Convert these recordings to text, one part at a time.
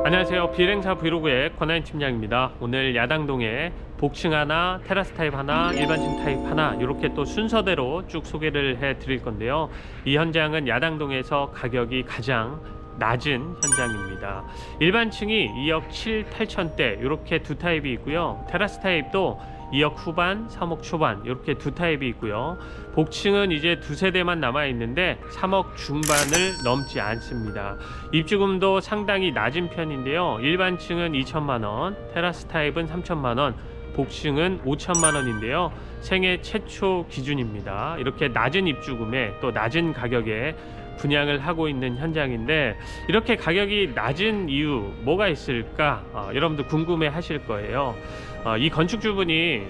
안녕하세요. 비행사 브이로그의 권하인 팀장입니다. 오늘 야당동에 복층 하나, 테라스 타입 하나, 일반층 타입 하나 이렇게 또 순서대로 쭉 소개를 해 드릴 건데요. 이 현장은 야당동에서 가격이 가장 낮은 현장입니다. 일반층이 2억 7, 8천대 이렇게 두 타입이 있고요. 테라스 타입도 2억 후반, 3억 초반 이렇게 두 타입이 있고요. 복층은 이제 두 세대만 남아 있는데 3억 중반을 넘지 않습니다. 입주금도 상당히 낮은 편인데요. 일반층은 2천만 원, 테라스 타입은 3천만 원, 복층은 5천만 원인데요. 생애 최초 기준입니다. 이렇게 낮은 입주금에 또 낮은 가격에 분양을 하고 있는 현장인데, 이렇게 가격이 낮은 이유 뭐가 있을까 여러분들 궁금해 하실 거예요. 이 건축주분이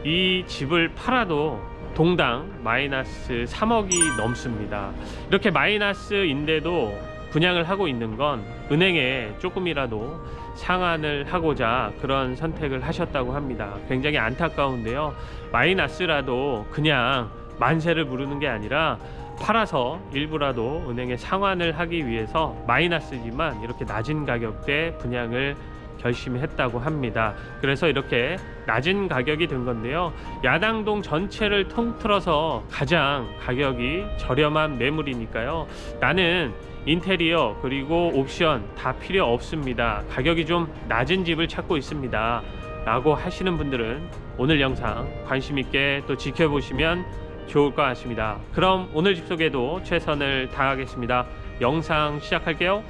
이 집을 팔아도 동당 마이너스 3억이 넘습니다. 이렇게 마이너스인데도 분양을 하고 있는 건 은행에 조금이라도 상환을 하고자 그런 선택을 하셨다고 합니다. 굉장히 안타까운데요. 마이너스라도 그냥 만세를 부르는 게 아니라 팔아서 일부라도 은행에 상환을 하기 위해서 마이너스지만 이렇게 낮은 가격대 분양을 결심했다고 합니다. 그래서 이렇게 낮은 가격이 된 건데요. 야당동 전체를 통틀어서 가장 가격이 저렴한 매물이니까요. 나는 인테리어 그리고 옵션 다 필요 없습니다. 가격이 좀 낮은 집을 찾고 있습니다 라고 하시는 분들은 오늘 영상 관심 있게 또 지켜보시면 좋을 것 같습니다. 그럼 오늘 집 소개도 최선을 다하겠습니다. 영상 시작할게요.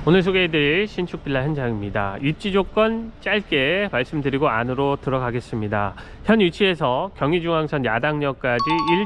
오늘 소개해드릴 신축 빌라 현장입니다. 입지 조건 짧게 말씀드리고 안으로 들어가겠습니다. 현 위치에서 경의중앙선 야당역까지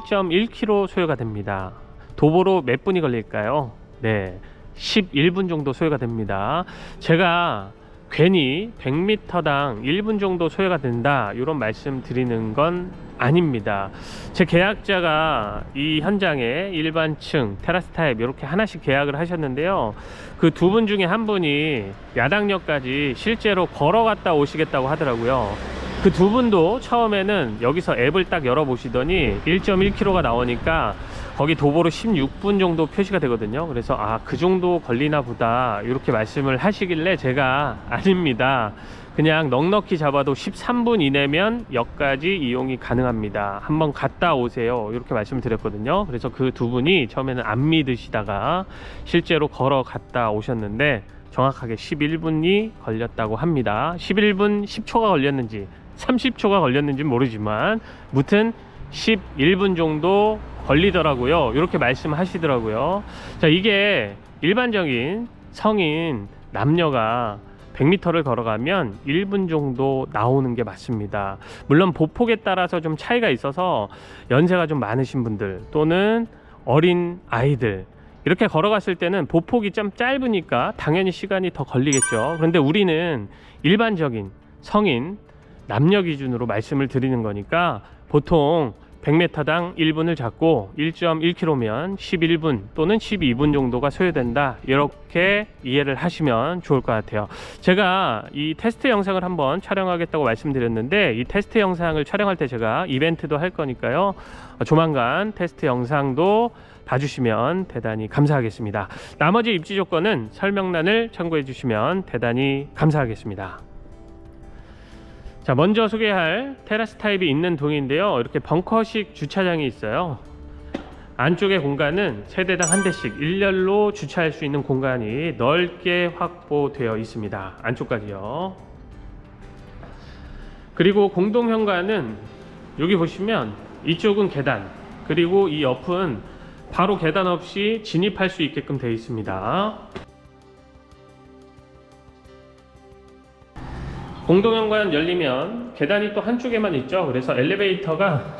1.1km 소요가 됩니다. 도보로 몇 분이 걸릴까요? 네, 11분 정도 소요가 됩니다. 제가 괜히 100m당 1분 정도 소요가 된다 이런 말씀 드리는 건 아닙니다. 제 계약자가 이 현장에 일반층, 테라스 타입 이렇게 하나씩 계약을 하셨는데요. 그 두 분 중에 한 분이 야당역까지 실제로 걸어갔다 오시겠다고 하더라고요. 그 두 분도 처음에는 여기서 앱을 딱 열어보시더니 1.1km가 나오니까 거기 도보로 16분 정도 표시가 되거든요. 그래서 그 정도 걸리나 보다 이렇게 말씀을 하시길래 제가 아닙니다. 그냥 넉넉히 잡아도 13분 이내면 역까지 이용이 가능합니다. 한번 갔다 오세요 이렇게 말씀을 드렸거든요. 그래서 그 두 분이 처음에는 안 믿으시다가 실제로 걸어 갔다 오셨는데 정확하게 11분이 걸렸다고 합니다. 11분 10초가 걸렸는지 30초가 걸렸는지 모르지만 무튼 11분 정도 걸리더라고요. 이렇게 말씀하시더라고요. 자, 이게 일반적인 성인 남녀가 100m를 걸어가면 1분 정도 나오는 게 맞습니다. 물론 보폭에 따라서 좀 차이가 있어서 연세가 좀 많으신 분들 또는 어린 아이들 이렇게 걸어갔을 때는 보폭이 좀 짧으니까 당연히 시간이 더 걸리겠죠. 그런데 우리는 일반적인 성인 남녀 기준으로 말씀을 드리는 거니까 보통 100m당 1분을 잡고 1.1km면 11분 또는 12분 정도가 소요된다 이렇게 이해를 하시면 좋을 것 같아요. 제가 이 테스트 영상을 한번 촬영하겠다고 말씀드렸는데 이 테스트 영상을 촬영할 때 제가 이벤트도 할 거니까요. 조만간 테스트 영상도 봐주시면 대단히 감사하겠습니다. 나머지 입지 조건은 설명란을 참고해 주시면 대단히 감사하겠습니다. 자, 먼저 소개할 테라스 타입이 있는 동인데요. 이렇게 벙커식 주차장이 있어요. 안쪽의 공간은 세대당 한 대씩 일렬로 주차할 수 있는 공간이 넓게 확보되어 있습니다. 안쪽까지요. 그리고 공동 현관은 여기 보시면 이쪽은 계단, 그리고 이 옆은 바로 계단 없이 진입할 수 있게끔 되어 있습니다. 공동현관 열리면 계단이 또 한쪽에만 있죠. 그래서 엘리베이터가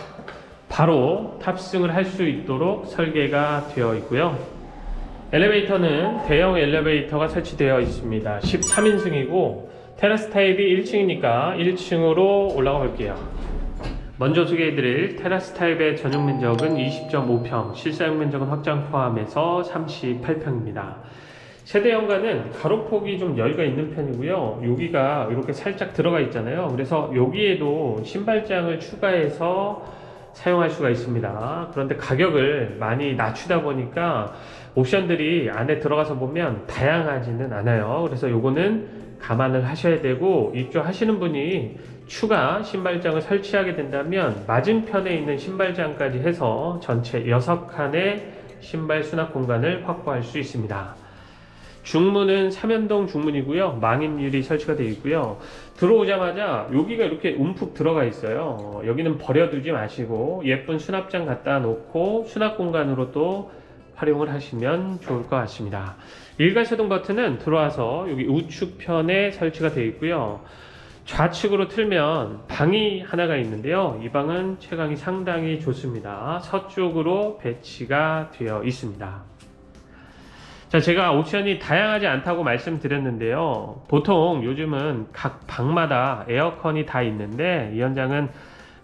바로 탑승을 할 수 있도록 설계가 되어 있고요. 엘리베이터는 대형 엘리베이터가 설치되어 있습니다. 13인승이고 테라스 타입이 1층이니까 1층으로 올라가 볼게요. 먼저 소개해드릴 테라스 타입의 전용 면적은 20.5평, 실사용 면적은 확장 포함해서 38평입니다. 세대 현관은 가로폭이 좀 여유가 있는 편이고요. 여기가 이렇게 살짝 들어가 있잖아요. 그래서 여기에도 신발장을 추가해서 사용할 수가 있습니다. 그런데 가격을 많이 낮추다 보니까 옵션들이 안에 들어가서 보면 다양하지는 않아요. 그래서 요거는 감안을 하셔야 되고, 입주하시는 분이 추가 신발장을 설치하게 된다면 맞은편에 있는 신발장까지 해서 전체 6칸의 신발 수납 공간을 확보할 수 있습니다. 중문은 삼연동 중문이고요. 망임유리 설치가 되어 있고요. 들어오자마자 여기가 이렇게 움푹 들어가 있어요. 여기는 버려두지 마시고 예쁜 수납장 갖다 놓고 수납 공간으로 또 활용을 하시면 좋을 것 같습니다. 일괄세동 버튼은 들어와서 여기 우측편에 설치가 되어 있고요. 좌측으로 틀면 방이 하나가 있는데요. 이 방은 채광이 상당히 좋습니다. 서쪽으로 배치가 되어 있습니다. 자, 제가 옵션이 다양하지 않다고 말씀드렸는데요. 보통 요즘은 각 방마다 에어컨이 다 있는데 이 현장은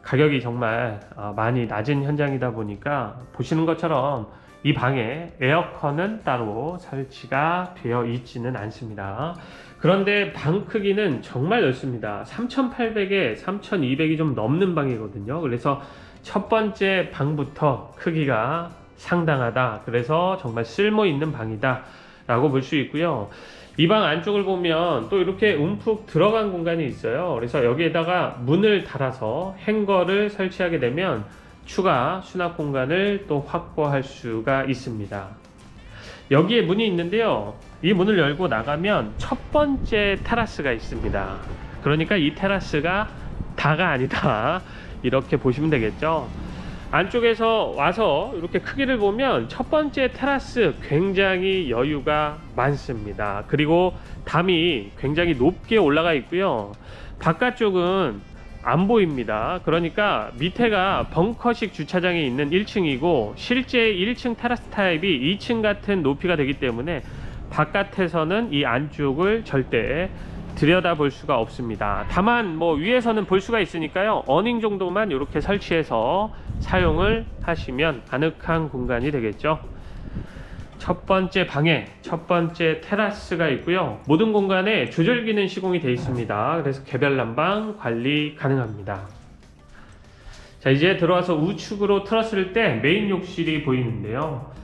가격이 정말 많이 낮은 현장이다 보니까 보시는 것처럼 이 방에 에어컨은 따로 설치가 되어 있지는 않습니다. 그런데 방 크기는 정말 넓습니다. 3800에 3200이 좀 넘는 방이거든요. 그래서 첫 번째 방부터 크기가 상당하다. 그래서 정말 쓸모 있는 방이다 라고 볼 수 있고요. 이 방 안쪽을 보면 또 이렇게 움푹 들어간 공간이 있어요. 그래서 여기에다가 문을 달아서 행거를 설치하게 되면 추가 수납 공간을 또 확보할 수가 있습니다. 여기에 문이 있는데요. 이 문을 열고 나가면 첫 번째 테라스가 있습니다. 그러니까 이 테라스가 다가 아니다, 이렇게 보시면 되겠죠. 안쪽에서 와서 이렇게 크기를 보면 첫 번째 테라스 굉장히 여유가 많습니다. 그리고 담이 굉장히 높게 올라가 있고요. 바깥쪽은 안 보입니다. 그러니까 밑에가 벙커식 주차장이 있는 1층이고 실제 1층 테라스 타입이 2층 같은 높이가 되기 때문에 바깥에서는 이 안쪽을 절대 들여다볼 수가 없습니다. 다만 뭐 위에서는 볼 수가 있으니까요. 어닝 정도만 이렇게 설치해서 사용을 하시면 아늑한 공간이 되겠죠. 첫 번째 방에 첫 번째 테라스가 있고요. 모든 공간에 조절기는 시공이 되어 있습니다. 그래서 개별 난방 관리 가능합니다. 자, 이제 들어와서 우측으로 틀었을 때 메인 욕실이 보이는데요.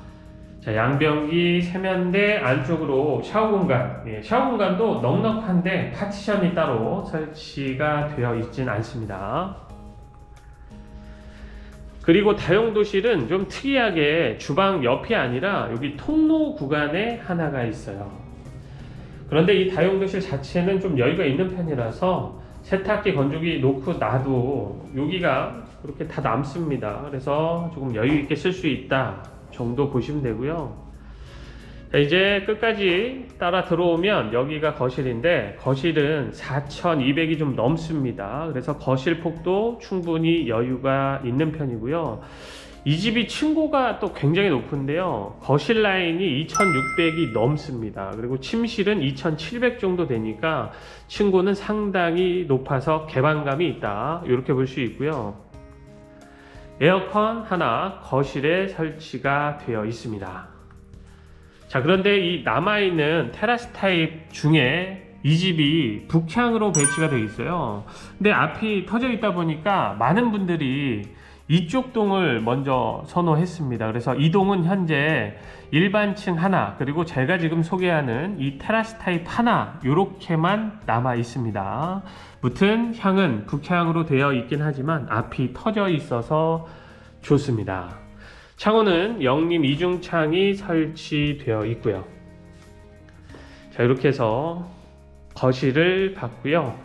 자, 양변기, 세면대, 안쪽으로 샤워 공간. 샤워 공간도 넉넉한데 파티션이 따로 설치가 되어 있진 않습니다. 그리고 다용도실은 좀 특이하게 주방 옆이 아니라 여기 통로 구간에 하나가 있어요. 그런데 이 다용도실 자체는 좀 여유가 있는 편이라서 세탁기, 건조기 놓고 놔도 여기가 그렇게 다 남습니다. 그래서 조금 여유 있게 쓸 수 있다 정도 보시면 되고요. 자, 이제 끝까지 따라 들어오면 여기가 거실인데 거실은 4200이 좀 넘습니다. 그래서 거실 폭도 충분히 여유가 있는 편이고요. 이 집이 층고가 또 굉장히 높은데요. 거실 라인이 2600이 넘습니다. 그리고 침실은 2700 정도 되니까 층고는 상당히 높아서 개방감이 있다, 이렇게 볼 수 있고요. 에어컨 하나 거실에 설치가 되어 있습니다. 자, 그런데 이 남아있는 테라스 타입 중에 이 집이 북향으로 배치가 되어 있어요. 근데 앞이 터져 있다 보니까 많은 분들이 이쪽 동을 먼저 선호했습니다. 그래서 이 동은 현재 일반층 하나, 그리고 제가 지금 소개하는 이 테라스 타입 하나, 요렇게만 남아 있습니다. 무튼 향은 북향으로 되어 있긴 하지만 앞이 터져 있어서 좋습니다. 창호는 영림 이중창이 설치되어 있고요. 자, 이렇게 해서 거실을 봤고요.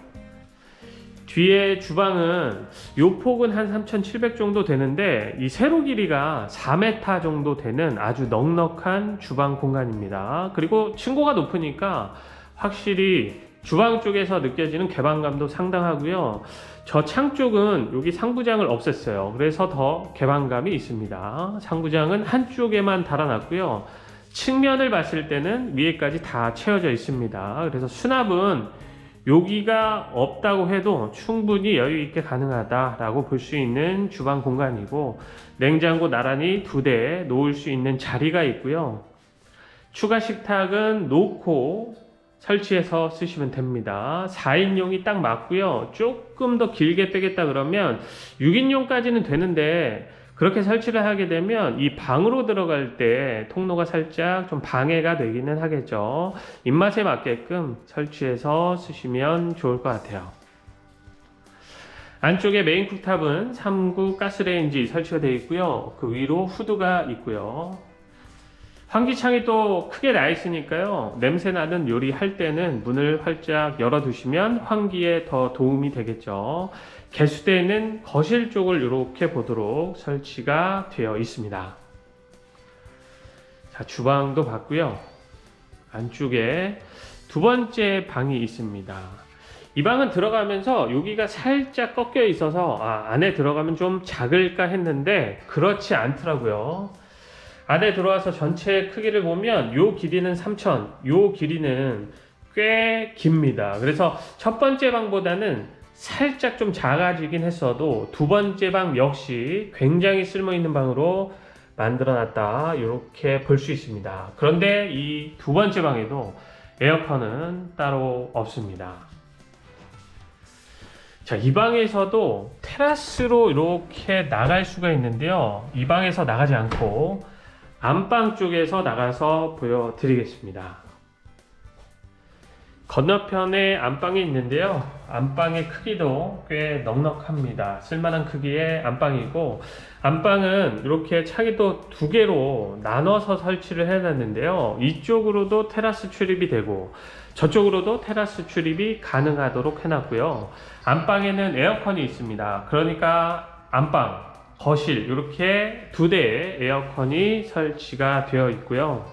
뒤에 주방은 요 폭은 한 3700 정도 되는데 이 세로 길이가 4m 정도 되는 아주 넉넉한 주방 공간입니다. 그리고 층고가 높으니까 확실히 주방 쪽에서 느껴지는 개방감도 상당하고요. 저 창 쪽은 여기 상부장을 없앴어요. 그래서 더 개방감이 있습니다. 상부장은 한쪽에만 달아놨고요. 측면을 봤을 때는 위에까지 다 채워져 있습니다. 그래서 수납은 여기가 없다고 해도 충분히 여유 있게 가능하다라고 볼 수 있는 주방 공간이고, 냉장고 나란히 2대 놓을 수 있는 자리가 있고요. 추가 식탁은 놓고 설치해서 쓰시면 됩니다. 4인용이 딱 맞고요. 조금 더 길게 빼겠다 그러면 6인용까지는 되는데 그렇게 설치를 하게 되면 이 방으로 들어갈 때 통로가 살짝 좀 방해가 되기는 하겠죠. 입맛에 맞게끔 설치해서 쓰시면 좋을 것 같아요. 안쪽에 메인 쿡탑은 3구 가스레인지 설치가 되어 있고요. 그 위로 후드가 있고요. 환기창이 또 크게 나 있으니까요. 냄새나는 요리 할 때는 문을 활짝 열어 두시면 환기에 더 도움이 되겠죠. 개수대는 거실 쪽을 이렇게 보도록 설치가 되어 있습니다. 자, 주방도 봤고요. 안쪽에 두 번째 방이 있습니다. 이 방은 들어가면서 여기가 살짝 꺾여 있어서 안에 들어가면 좀 작을까 했는데 그렇지 않더라고요. 안에 들어와서 전체 크기를 보면 요 길이는 3,000, 요 길이는 꽤 깁니다. 그래서 첫 번째 방보다는 살짝 좀 작아지긴 했어도 두 번째 방 역시 굉장히 쓸모있는 방으로 만들어놨다 이렇게 볼 수 있습니다. 그런데 이 두 번째 방에도 에어컨은 따로 없습니다. 자, 이 방에서도 테라스로 이렇게 나갈 수가 있는데요. 이 방에서 나가지 않고 안방 쪽에서 나가서 보여드리겠습니다. 건너편에 안방이 있는데요. 안방의 크기도 꽤 넉넉합니다. 쓸만한 크기의 안방이고, 안방은 이렇게 창의도 두 개로 나눠서 설치를 해놨는데요. 이쪽으로도 테라스 출입이 되고 저쪽으로도 테라스 출입이 가능하도록 해놨고요. 안방에는 에어컨이 있습니다. 그러니까 안방, 거실 이렇게 두 대의 에어컨이 설치가 되어 있고요.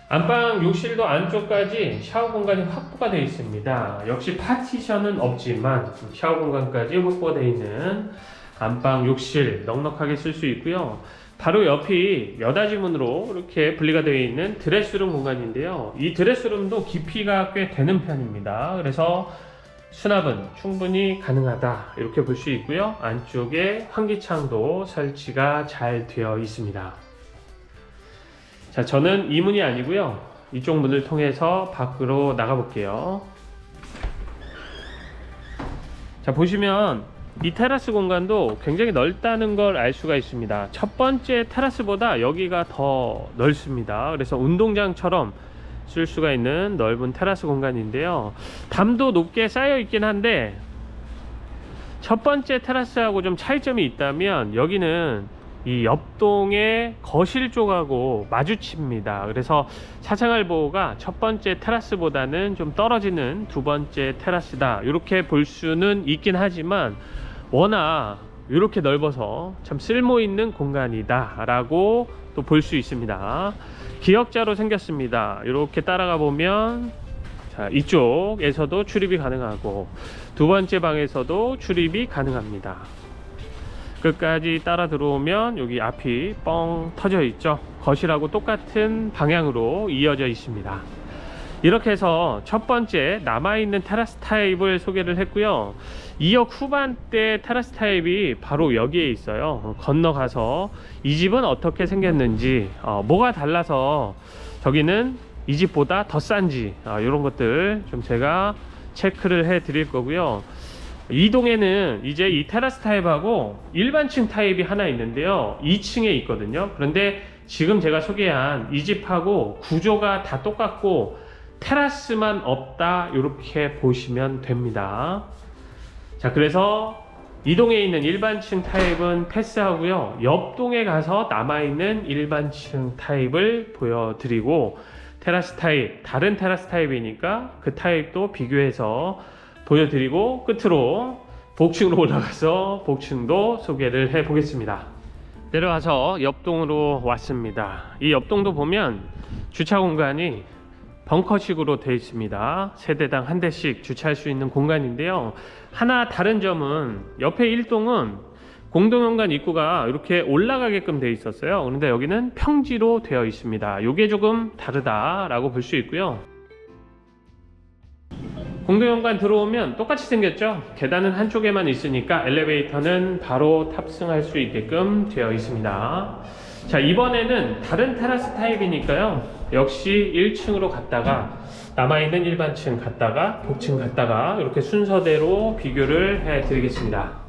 안방 욕실도 안쪽까지 샤워 공간이 확보가 되어 있습니다. 역시 파티션은 없지만 샤워 공간까지 확보가 되어 있는 안방 욕실 넉넉하게 쓸 수 있고요. 바로 옆이 여닫이 문으로 이렇게 분리가 되어 있는 드레스룸 공간인데요. 이 드레스룸도 깊이가 꽤 되는 편입니다. 그래서 수납은 충분히 가능하다 이렇게 볼 수 있고요. 안쪽에 환기창도 설치가 잘 되어 있습니다. 자, 저는 이 문이 아니고요. 이쪽 문을 통해서 밖으로 나가 볼게요. 자, 보시면 이 테라스 공간도 굉장히 넓다는 걸 알 수가 있습니다. 첫 번째 테라스보다 여기가 더 넓습니다. 그래서 운동장처럼 쓸 수가 있는 넓은 테라스 공간인데요. 담도 높게 쌓여 있긴 한데 첫 번째 테라스하고 좀 차이점이 있다면 여기는 이 옆동의 거실 쪽하고 마주칩니다. 그래서 차창알 보호가 첫 번째 테라스보다는 좀 떨어지는 두 번째 테라스다 이렇게 볼 수는 있긴 하지만 워낙 이렇게 넓어서 참 쓸모있는 공간이다 라고 또 볼 수 있습니다. 기역자로 생겼습니다. 이렇게 따라가 보면 자, 이쪽에서도 출입이 가능하고 두 번째 방에서도 출입이 가능합니다. 끝까지 따라 들어오면 여기 앞이 뻥 터져 있죠. 거실하고 똑같은 방향으로 이어져 있습니다. 이렇게 해서 첫 번째 남아있는 테라스 타입을 소개를 했고요. 2억 후반대 테라스 타입이 바로 여기에 있어요. 건너가서 이 집은 어떻게 생겼는지 뭐가 달라서 저기는 이 집보다 더 싼지 이런 것들 좀 제가 체크를 해 드릴 거고요. 이 동에는 이제 이 테라스 타입하고 일반층 타입이 하나 있는데요. 2층에 있거든요. 그런데 지금 제가 소개한 이 집하고 구조가 다 똑같고 테라스만 없다 이렇게 보시면 됩니다. 자, 그래서 이 동에 있는 일반층 타입은 패스하고요. 옆 동에 가서 남아있는 일반층 타입을 보여드리고 테라스 타입, 다른 테라스 타입이니까 그 타입도 비교해서 보여드리고 끝으로 복층으로 올라가서 복층도 소개를 해 보겠습니다. 내려와서 옆동으로 왔습니다. 이 옆동도 보면 주차 공간이 벙커식으로 되어 있습니다. 세대당 한 대씩 주차할 수 있는 공간인데요. 하나 다른 점은 옆에 1동은 공동현관 입구가 이렇게 올라가게끔 되어 있었어요. 그런데 여기는 평지로 되어 있습니다. 이게 조금 다르다라고 볼 수 있고요. 공동현관 들어오면 똑같이 생겼죠. 계단은 한쪽에만 있으니까 엘리베이터는 바로 탑승할 수 있게끔 되어 있습니다. 자, 이번에는 다른 테라스 타입이니까요. 역시 1층으로 갔다가 남아있는 일반층 갔다가 복층 갔다가 이렇게 순서대로 비교를 해 드리겠습니다.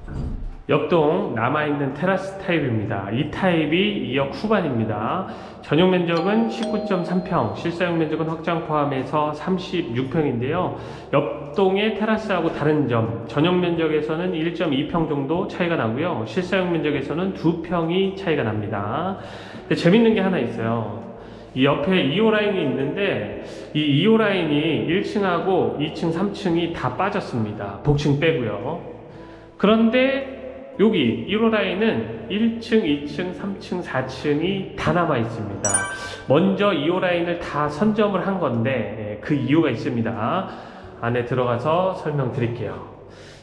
옆동 남아있는 테라스 타입입니다. 이 타입이 2억 후반입니다. 전용 면적은 19.3평, 실사용 면적은 확장 포함해서 36평인데요. 옆동의 테라스하고 다른 점, 전용 면적에서는 1.2평 정도 차이가 나고요. 실사용 면적에서는 2평이 차이가 납니다. 근데 재밌는 게 하나 있어요. 이 옆에 2호 라인이 있는데 이 2호 라인이 1층하고 2층, 3층이 다 빠졌습니다. 복층 빼고요. 그런데 여기 1호 라인은 1층, 2층, 3층, 4층이 다 남아 있습니다. 먼저 2호 라인을 다 선점을 한 건데 그 이유가 있습니다. 안에 들어가서 설명드릴게요.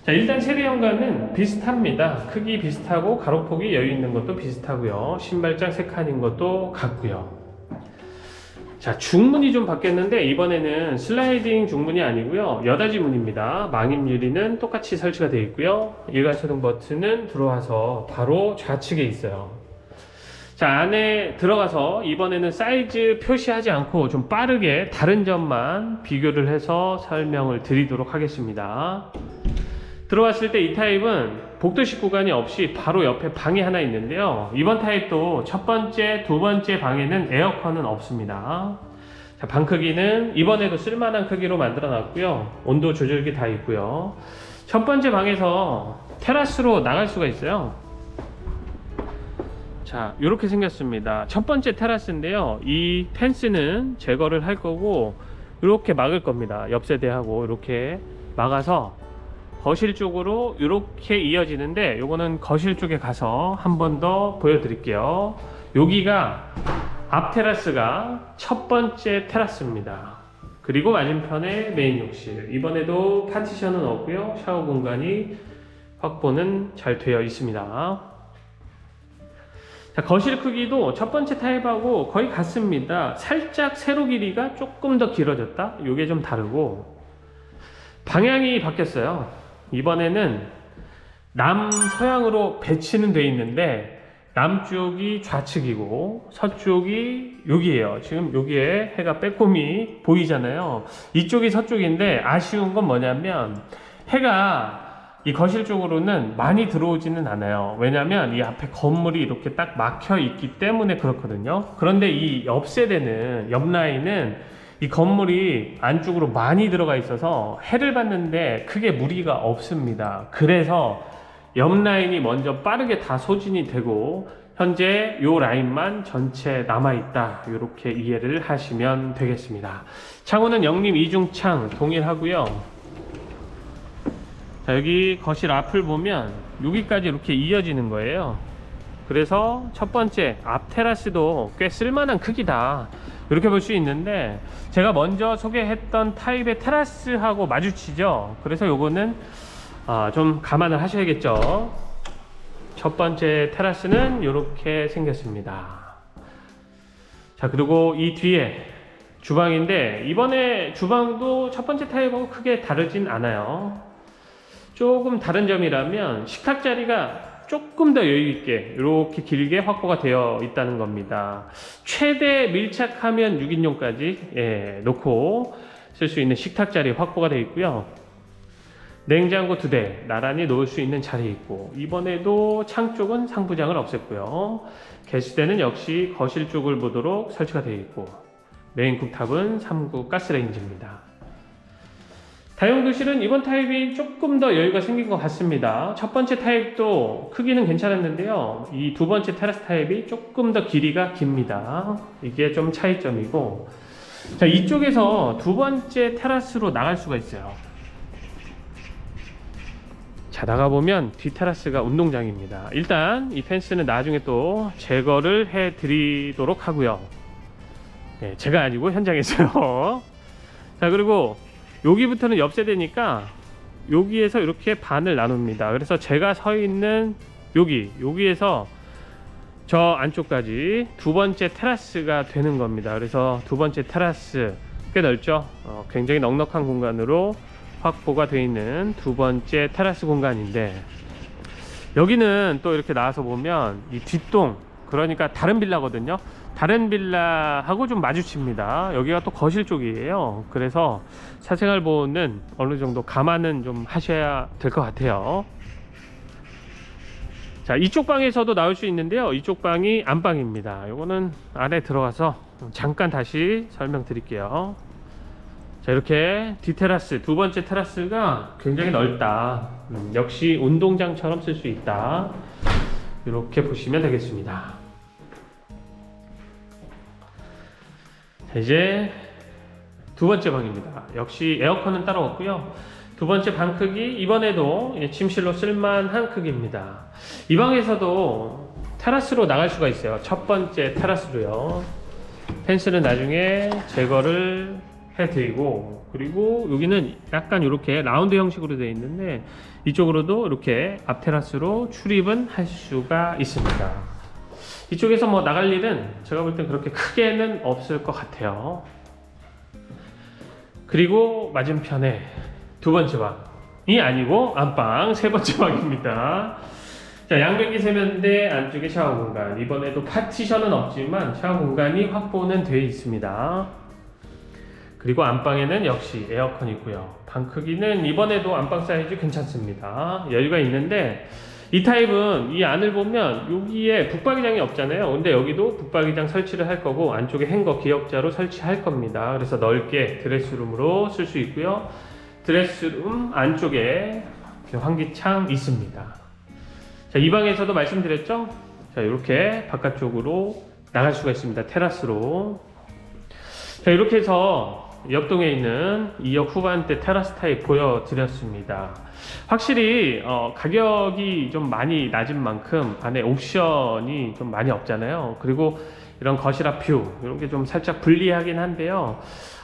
자, 일단 세대 현관은 비슷합니다. 크기 비슷하고 가로폭이 여유 있는 것도 비슷하고요. 신발장 3칸인 것도 같고요. 자, 중문이 좀 바뀌었는데 이번에는 슬라이딩 중문이 아니고요, 여닫이 문입니다. 망임 유리는 똑같이 설치가 되어 있고요. 일괄 소등 버튼은 들어와서 바로 좌측에 있어요. 자, 안에 들어가서 이번에는 사이즈 표시하지 않고 좀 빠르게 다른 점만 비교를 해서 설명을 드리도록 하겠습니다. 들어왔을 때 이 타입은 복도식 구간이 없이 바로 옆에 방이 하나 있는데요. 이번 타입도 첫 번째, 두 번째 방에는 에어컨은 없습니다. 자, 방 크기는 이번에도 쓸만한 크기로 만들어 놨고요. 온도 조절기 다 있고요. 첫 번째 방에서 테라스로 나갈 수가 있어요. 자, 이렇게 생겼습니다. 첫 번째 테라스인데요. 이 펜스는 제거를 할 거고 이렇게 막을 겁니다. 옆 세대하고 이렇게 막아서 거실 쪽으로 이렇게 이어지는데, 요거는 거실 쪽에 가서 한 번 더 보여드릴게요. 여기가 앞 테라스가 첫 번째 테라스입니다. 그리고 맞은편에 메인 욕실. 이번에도 파티션은 없고요. 샤워 공간이 확보는 잘 되어 있습니다. 자, 거실 크기도 첫 번째 타입하고 거의 같습니다. 살짝 세로 길이가 조금 더 길어졌다. 요게 좀 다르고 방향이 바뀌었어요. 이번에는 남서향으로 배치는 되어 있는데 남쪽이 좌측이고 서쪽이 여기에요. 지금 여기에 해가 빼꼼히 보이잖아요. 이쪽이 서쪽인데 아쉬운 건 뭐냐면 해가 이 거실 쪽으로는 많이 들어오지는 않아요. 왜냐면 이 앞에 건물이 이렇게 딱 막혀 있기 때문에 그렇거든요. 그런데 이 옆 세대는, 옆 라인은 이 건물이 안쪽으로 많이 들어가 있어서 해를 받는데 크게 무리가 없습니다. 그래서 옆 라인이 먼저 빠르게 다 소진이 되고 현재 요 라인만 전체 남아있다, 이렇게 이해를 하시면 되겠습니다. 창호는 영림 이중창 동일하고요. 자, 여기 거실 앞을 보면 여기까지 이렇게 이어지는 거예요. 그래서 첫 번째 앞 테라스도 꽤 쓸만한 크기다, 이렇게 볼 수 있는데 제가 먼저 소개했던 타입의 테라스하고 마주치죠. 그래서 요거는 좀 감안을 하셔야겠죠. 첫 번째 테라스는 이렇게 생겼습니다. 자, 그리고 이 뒤에 주방인데 이번에 주방도 첫 번째 타입하고 크게 다르진 않아요. 조금 다른 점이라면 식탁 자리가 조금 더 여유있게 이렇게 길게 확보가 되어 있다는 겁니다. 최대 밀착하면 6인용까지 놓고 쓸 수 있는 식탁 자리 확보가 되어 있고요. 냉장고 2대 나란히 놓을 수 있는 자리 있고, 이번에도 창 쪽은 상부장을 없앴고요. 개수대는 역시 거실 쪽을 보도록 설치가 되어 있고, 메인 쿡탑은 3구 가스레인지입니다. 다용도실은 이번 타입이 조금 더 여유가 생긴 것 같습니다. 첫 번째 타입도 크기는 괜찮았는데요, 이 두 번째 테라스 타입이 조금 더 길이가 깁니다. 이게 좀 차이점이고, 자, 이쪽에서 두 번째 테라스로 나갈 수가 있어요. 자, 나가보면 뒤 테라스가 운동장입니다. 일단 이 펜스는 나중에 또 제거를 해 드리도록 하고요. 네, 제가 아니고 현장에서요. 자, 그리고 여기부터는 옆 세대니까 여기에서 이렇게 반을 나눕니다. 그래서 제가 서 있는 여기에서 저 안쪽까지 두 번째 테라스가 되는 겁니다. 그래서 두 번째 테라스 꽤 넓죠. 굉장히 넉넉한 공간으로 확보가 되어 있는 두 번째 테라스 공간인데, 여기는 또 이렇게 나와서 보면 이 뒷동, 그러니까 다른 빌라거든요. 다른 빌라하고 좀 마주칩니다. 여기가 또 거실 쪽이에요. 그래서 사생활 보호는 어느 정도 감안은 좀 하셔야 될 것 같아요. 자, 이쪽 방에서도 나올 수 있는데요. 이쪽 방이 안방입니다. 요거는 안에 들어가서 잠깐 다시 설명드릴게요. 자, 이렇게 뒤테라스, 두 번째 테라스가 굉장히 넓다. 역시 운동장처럼 쓸 수 있다. 이렇게 보시면 되겠습니다. 자, 이제 두 번째 방입니다. 역시 에어컨은 따로 없고요. 두 번째 방 크기, 이번에도 침실로 쓸만한 크기입니다. 이 방에서도 테라스로 나갈 수가 있어요. 첫 번째 테라스로요. 펜스는 나중에 제거를 해드리고, 그리고 여기는 약간 이렇게 라운드 형식으로 되어 있는데 이쪽으로도 이렇게 앞 테라스로 출입은 할 수가 있습니다. 이쪽에서 뭐 나갈 일은 제가 볼 땐 그렇게 크게는 없을 것 같아요. 그리고 맞은편에 두 번째 방이 아니고 안방, 세 번째 방입니다. 자, 양변기 세면대, 안쪽에 샤워 공간. 이번에도 파티션은 없지만 샤워 공간이 확보는 되어 있습니다. 그리고 안방에는 역시 에어컨이 있고요. 방 크기는 이번에도 안방 사이즈 괜찮습니다. 여유가 있는데 이 타입은 이 안을 보면 여기에 붙박이장이 없잖아요. 근데 여기도 붙박이장 설치를 할 거고 안쪽에 행거 기역자로 설치할 겁니다. 그래서 넓게 드레스룸으로 쓸 수 있고요. 드레스룸 안쪽에 환기창 있습니다. 자, 이 방에서도 말씀드렸죠? 자, 이렇게 바깥쪽으로 나갈 수가 있습니다. 테라스로. 자, 이렇게 해서 옆동에 있는 2억 후반대 테라스 타입 보여드렸습니다. 확실히 가격이 좀 많이 낮은 만큼 안에 옵션이 좀 많이 없잖아요. 그리고 이런 거실 앞 뷰 이런 게 좀 살짝 불리하긴 한데요.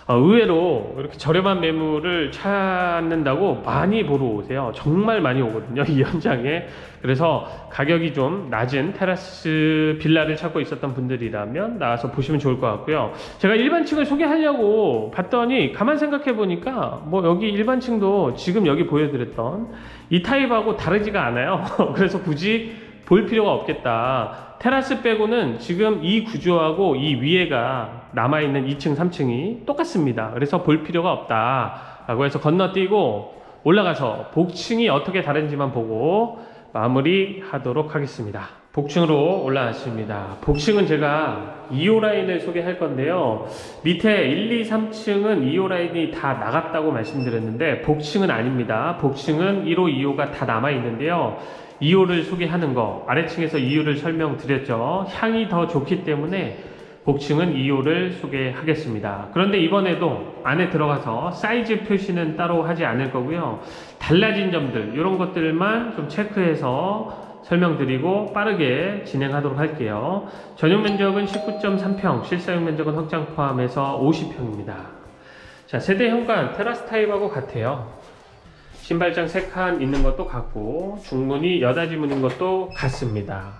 의외로 이렇게 저렴한 매물을 찾는다고 많이 보러 오세요. 정말 많이 오거든요, 이 현장에. 그래서 가격이 좀 낮은 테라스 빌라를 찾고 있었던 분들이라면 나와서 보시면 좋을 것 같고요. 제가 일반층을 소개하려고 봤더니 가만 생각해 보니까 뭐 여기 일반층도 지금 여기 보여드렸던 이 타입하고 다르지가 않아요. 그래서 굳이 볼 필요가 없겠다. 테라스 빼고는 지금 이 구조하고 이 위에가 남아있는 2층, 3층이 똑같습니다. 그래서 볼 필요가 없다 라고 해서 건너뛰고 올라가서 복층이 어떻게 다른지만 보고 마무리 하도록 하겠습니다. 복층으로 올라왔습니다. 복층은 제가 2호 라인을 소개할 건데요. 밑에 1, 2, 3층은 2호 라인이 다 나갔다고 말씀드렸는데 복층은 아닙니다. 복층은 1호, 2호가 다 남아있는데요. 2호를 소개하는 거, 아래층에서 2호를 설명드렸죠. 향이 더 좋기 때문에 복층은 2호를 소개하겠습니다. 그런데 이번에도 안에 들어가서 사이즈 표시는 따로 하지 않을 거고요. 달라진 점들, 이런 것들만 좀 체크해서 설명드리고 빠르게 진행하도록 할게요. 전용 면적은 19.3평, 실사용 면적은 확장 포함해서 50평입니다. 자, 세대 현관 테라스 타입하고 같아요. 신발장 3칸 있는 것도 같고 중문이 여닫이 문인 것도 같습니다.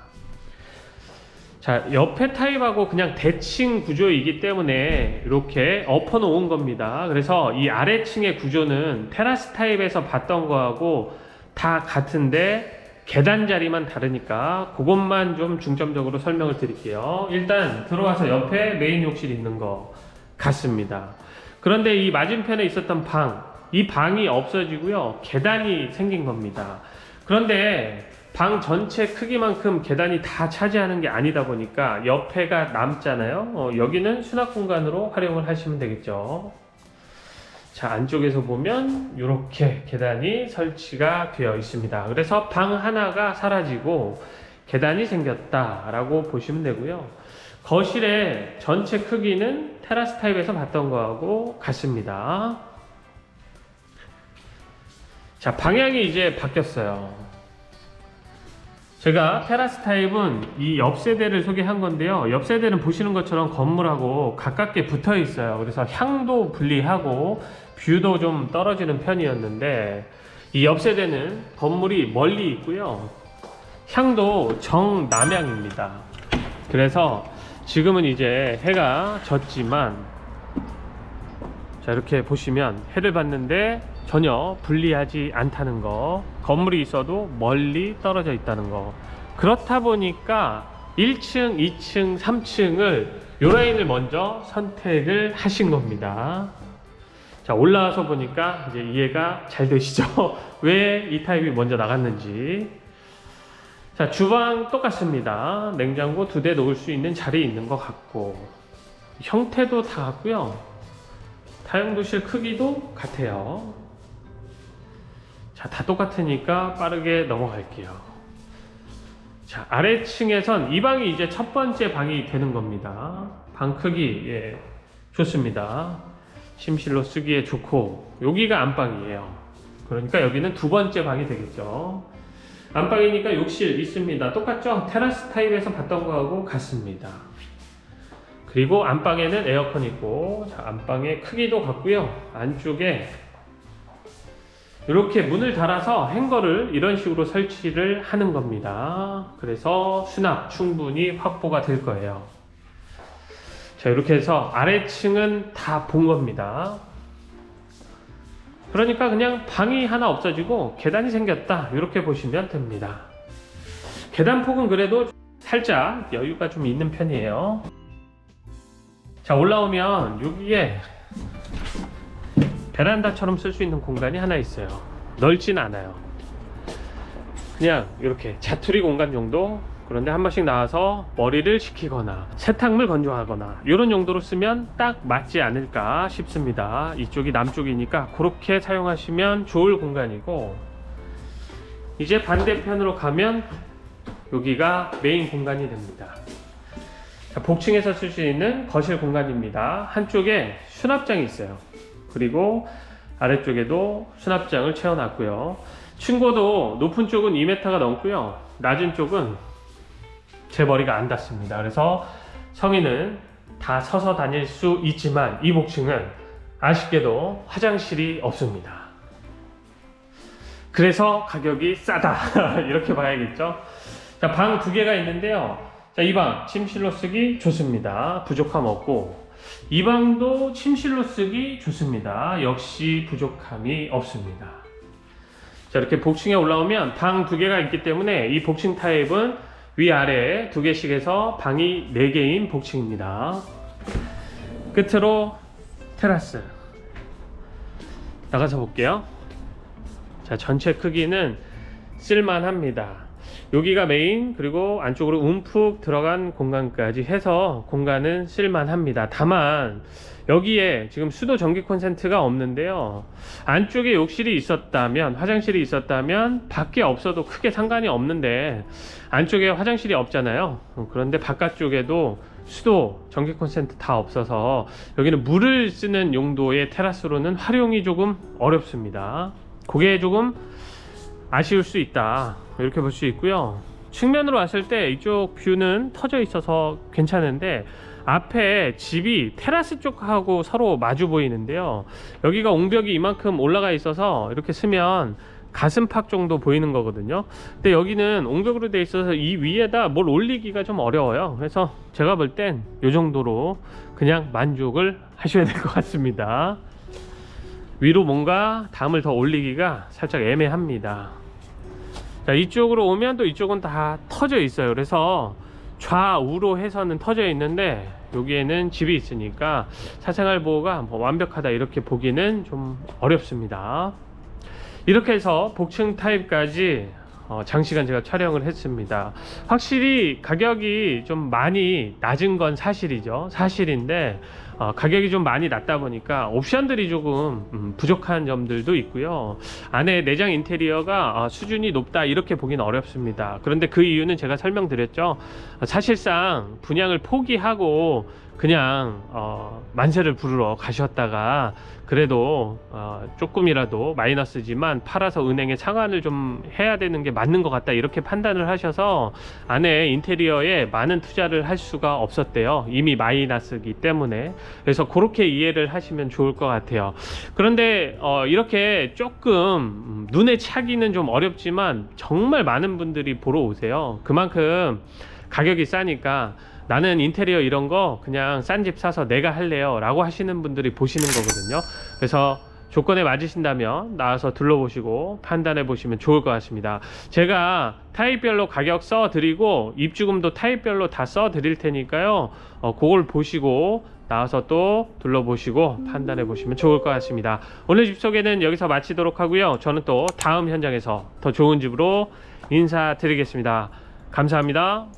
자, 옆에 타입하고 그냥 대칭 구조이기 때문에 이렇게 엎어 놓은 겁니다. 그래서 이 아래층의 구조는 테라스 타입에서 봤던 거하고 다 같은데 계단 자리만 다르니까 그것만 좀 중점적으로 설명을 드릴게요. 일단 들어와서 옆에 메인 욕실 있는 거 같습니다. 그런데 이 맞은편에 있었던 이 방이 없어지고요. 계단이 생긴 겁니다. 그런데 방 전체 크기만큼 계단이 다 차지하는 게 아니다 보니까 옆에가 남잖아요. 여기는 수납 공간으로 활용을 하시면 되겠죠. 자, 안쪽에서 보면 이렇게 계단이 설치가 되어 있습니다. 그래서 방 하나가 사라지고 계단이 생겼다라고 보시면 되고요. 거실의 전체 크기는 테라스 타입에서 봤던 거하고 같습니다. 자, 방향이 이제 바뀌었어요. 제가 테라스 타입은 이 옆세대를 소개한 건데요. 옆세대는 보시는 것처럼 건물하고 가깝게 붙어 있어요. 그래서 향도 분리하고 뷰도 좀 떨어지는 편이었는데 이 옆세대는 건물이 멀리 있고요. 향도 정남향입니다. 그래서 지금은 이제 해가 졌지만 자, 이렇게 보시면 해를 봤는데 전혀 불리하지 않다는 거, 건물이 있어도 멀리 떨어져 있다는 거. 그렇다 보니까 1층, 2층, 3층을 요 라인을 먼저 선택을 하신 겁니다. 자, 올라와서 보니까 이제 이해가 잘 되시죠? 왜 이 타입이 먼저 나갔는지. 자, 주방 똑같습니다. 냉장고 2대 놓을 수 있는 자리 있는 것 같고, 형태도 다 같고요. 다용도실 크기도 같아요. 자, 다 똑같으니까 빠르게 넘어갈게요. 자, 아래층에선 이 방이 이제 첫 번째 방이 되는 겁니다. 방 크기, 예, 좋습니다. 침실로 쓰기에 좋고, 여기가 안방이에요. 그러니까 여기는 두 번째 방이 되겠죠. 안방이니까 욕실 있습니다. 똑같죠? 테라스 타입에서 봤던 거하고 같습니다. 그리고 안방에는 에어컨 있고, 자, 안방의 크기도 같고요. 안쪽에 이렇게 문을 달아서 행거를 이런 식으로 설치를 하는 겁니다. 그래서 수납 충분히 확보가 될 거예요. 자, 이렇게 해서 아래층은 다 본 겁니다. 그러니까 그냥 방이 하나 없어지고 계단이 생겼다, 이렇게 보시면 됩니다. 계단폭은 그래도 살짝 여유가 좀 있는 편이에요. 자, 올라오면 여기에 베란다처럼 쓸 수 있는 공간이 하나 있어요. 넓진 않아요. 그냥 이렇게 자투리 공간 정도. 그런데 한 번씩 나와서 머리를 식히거나 세탁물 건조하거나 이런 용도로 쓰면 딱 맞지 않을까 싶습니다. 이쪽이 남쪽이니까 그렇게 사용하시면 좋을 공간이고, 이제 반대편으로 가면 여기가 메인 공간이 됩니다. 자, 복층에서 쓸 수 있는 거실 공간입니다. 한쪽에 수납장이 있어요. 그리고 아래쪽에도 수납장을 채워놨고요. 층고도 높은 쪽은 2m가 넘고요. 낮은 쪽은 제 머리가 안 닿습니다. 그래서 성인은 다 서서 다닐 수 있지만 이 복층은 아쉽게도 화장실이 없습니다. 그래서 가격이 싸다 이렇게 봐야겠죠. 자, 방 2개가 있는데요. 자, 이 방 침실로 쓰기 좋습니다. 부족함 없고, 이 방도 침실로 쓰기 좋습니다. 역시 부족함이 없습니다. 자, 이렇게 복층에 올라오면 방 2개가 있기 때문에 이 복층 타입은 위아래 2개씩 해서 방이 4개인 복층입니다. 끝으로 테라스 나가서 볼게요. 자, 전체 크기는 쓸만합니다. 여기가 메인, 그리고 안쪽으로 움푹 들어간 공간까지 해서 공간은 쓸만합니다. 다만 여기에 지금 수도 전기 콘센트가 없는데요, 안쪽에 욕실이 있었다면, 화장실이 있었다면 밖에 없어도 크게 상관이 없는데 안쪽에 화장실이 없잖아요. 그런데 바깥쪽에도 수도 전기 콘센트 다 없어서 여기는 물을 쓰는 용도의 테라스로는 활용이 조금 어렵습니다. 그게 조금 아쉬울 수 있다, 이렇게 볼 수 있고요. 측면으로 왔을 때 이쪽 뷰는 터져 있어서 괜찮은데 앞에 집이 테라스 쪽하고 서로 마주 보이는데요, 여기가 옹벽이 이만큼 올라가 있어서 이렇게 쓰면 가슴팍 정도 보이는 거거든요. 근데 여기는 옹벽으로 돼 있어서 이 위에다 뭘 올리기가 좀 어려워요. 그래서 제가 볼 땐 이 정도로 그냥 만족을 하셔야 될 것 같습니다. 위로 뭔가 담을 더 올리기가 살짝 애매합니다. 자, 이쪽으로 오면 또 이쪽은 다 터져 있어요. 그래서 좌우로 해서는 터져 있는데 여기에는 집이 있으니까 사생활 보호가 뭐 완벽하다 이렇게 보기는 좀 어렵습니다. 이렇게 해서 복층 타입까지 장시간 제가 촬영을 했습니다. 확실히 가격이 좀 많이 낮은 건 사실이죠. 사실인데 가격이 좀 많이 낮다 보니까 옵션들이 조금 부족한 점들도 있고요. 안에 내장 인테리어가 수준이 높다 이렇게 보기는 어렵습니다. 그런데 그 이유는 제가 설명드렸죠. 사실상 분양을 포기하고 그냥 만세를 부르러 가셨다가 그래도 조금이라도 마이너스지만 팔아서 은행에 상환을 좀 해야 되는 게 맞는 것 같다 이렇게 판단을 하셔서 안에 인테리어에 많은 투자를 할 수가 없었대요. 이미 마이너스이기 때문에. 그래서 그렇게 이해를 하시면 좋을 것 같아요. 그런데 이렇게 조금 눈에 차기는 좀 어렵지만 정말 많은 분들이 보러 오세요. 그만큼 가격이 싸니까 나는 인테리어 이런 거 그냥 싼 집 사서 내가 할래요 라고 하시는 분들이 보시는 거거든요. 그래서 조건에 맞으신다면 나와서 둘러보시고 판단해 보시면 좋을 것 같습니다. 제가 타입별로 가격 써 드리고 입주금도 타입별로 다 써 드릴 테니까요. 그걸 보시고 나와서 또 둘러보시고 판단해 보시면 좋을 것 같습니다. 오늘 집 소개는 여기서 마치도록 하고요. 저는 또 다음 현장에서 더 좋은 집으로 인사드리겠습니다. 감사합니다.